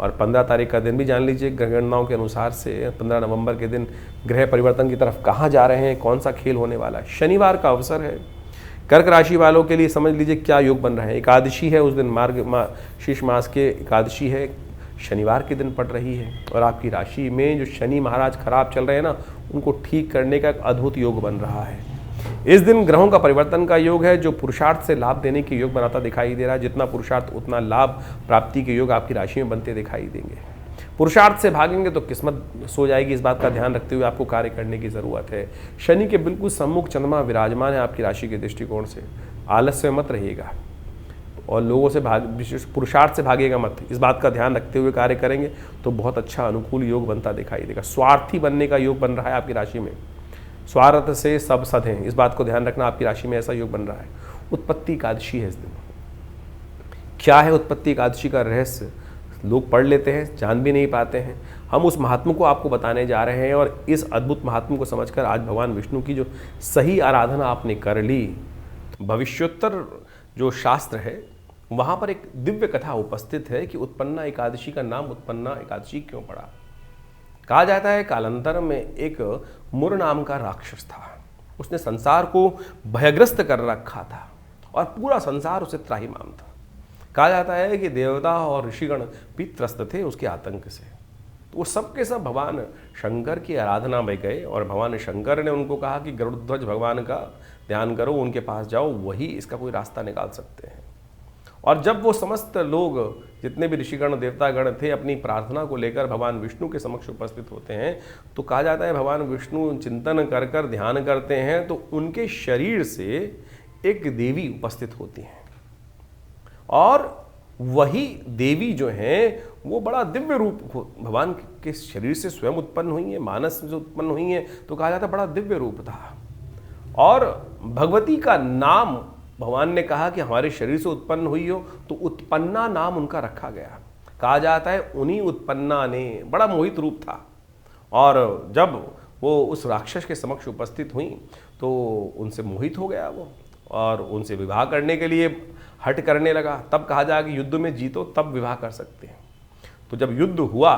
और 15 तारीख का दिन भी जान लीजिए, ग्रह गणनाओं के अनुसार से 15 नवंबर के दिन ग्रह परिवर्तन की तरफ कहाँ जा रहे हैं, कौन सा खेल होने वाला है। शनिवार का अवसर है। कर्क राशि वालों के लिए समझ लीजिए क्या योग बन रहा है। एकादशी है, उस दिन शीर्ष मास के एकादशी है, शनिवार के दिन पड़ रही है। और आपकी राशि में जो शनि महाराज खराब चल रहे हैं ना, उनको ठीक करने का एक अद्भुत योग बन रहा है। इस दिन ग्रहों का परिवर्तन का योग है, जो पुरुषार्थ से लाभ देने के योग बनाता दिखाई दे रहा है। जितना पुरुषार्थ उतना लाभ प्राप्ति के योग आपकी राशि में बनते दिखाई देंगे। पुरुषार्थ से भागेंगे तो किस्मत सो जाएगी, इस बात का ध्यान रखते हुए आपको कार्य करने की ज़रूरत है। शनि के बिल्कुल सम्मुख चंद्रमा विराजमान है आपकी राशि के दृष्टिकोण से। आलस्य मत रहिएगा और लोगों से पुरुषार्थ से भागेगा मत, इस बात का ध्यान रखते हुए कार्य करेंगे तो बहुत अच्छा अनुकूल योग बनता दिखाई देगा। स्वार्थी बनने का योग बन रहा है आपकी राशि में। स्वार्थ से सब सधें, इस बात को ध्यान रखना, आपकी राशि में ऐसा योग बन रहा है। उत्पत्ति एकादशी है इस दिन। क्या है उत्पत्ति एकादशी का रहस्य, लोग पढ़ लेते हैं, जान भी नहीं पाते हैं। हम उस महात्मा को आपको बताने जा रहे हैं और इस अद्भुत महात्मा को समझकर आज भगवान विष्णु की जो सही आराधना आपने कर ली, भविष्योत्तर जो शास्त्र है वहाँ पर एक दिव्य कथा उपस्थित है कि उत्पन्ना एकादशी का नाम उत्पन्ना एकादशी क्यों पड़ा। कहा जाता है कालांतर में एक मुर नाम का राक्षस था, उसने संसार को भयग्रस्त कर रखा था और पूरा संसार उसे त्राहिमाम था। कहा जाता है कि देवता और ऋषिगण भी त्रस्त थे उसके आतंक से। तो वो सबके सब भगवान शंकर की आराधना में गए और भगवान शंकर ने उनको कहा कि गरुड़ध्वज भगवान का ध्यान करो, उनके पास जाओ, वही इसका कोई रास्ता निकाल सकते हैं। और जब वो समस्त लोग, जितने भी ऋषिगण देवतागण थे, अपनी प्रार्थना को लेकर भगवान विष्णु के समक्ष उपस्थित होते हैं, तो कहा जाता है भगवान विष्णु चिंतन कर कर ध्यान करते हैं तो उनके शरीर से एक देवी उपस्थित होती हैं और वही देवी जो हैं वो बड़ा दिव्य रूप भगवान के शरीर से स्वयं उत्पन्न हुई है, मानस से उत्पन्न हुई है, तो कहा जाता है बड़ा दिव्य रूप था। और भगवती का नाम भगवान ने कहा कि हमारे शरीर से उत्पन्न हुई हो, तो उत्पन्ना नाम उनका रखा गया। कहा जाता है उन्हीं उत्पन्ना ने, बड़ा मोहित रूप था, और जब वो उस राक्षस के समक्ष उपस्थित हुई तो उनसे मोहित हो गया वो और उनसे विवाह करने के लिए हट करने लगा। तब कहा जाए कि युद्ध में जीतो तब विवाह कर सकते हैं। तो जब युद्ध हुआ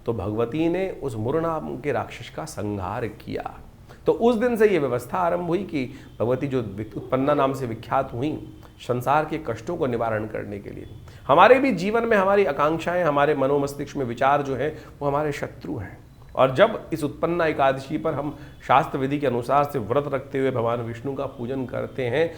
तो भगवती ने उस मुर नाम के राक्षस का संहार किया। तो उस दिन से ये व्यवस्था आरंभ हुई कि भगवती जो उत्पन्ना नाम से विख्यात हुई संसार के कष्टों को निवारण करने के लिए। हमारे भी जीवन में हमारी आकांक्षाएं, हमारे मनोमस्तिष्क में विचार जो है वो हमारे शत्रु हैं, और जब इस उत्पन्ना एकादशी पर हम शास्त्र विधि के अनुसार से व्रत रखते हुए भगवान विष्णु का पूजन करते हैं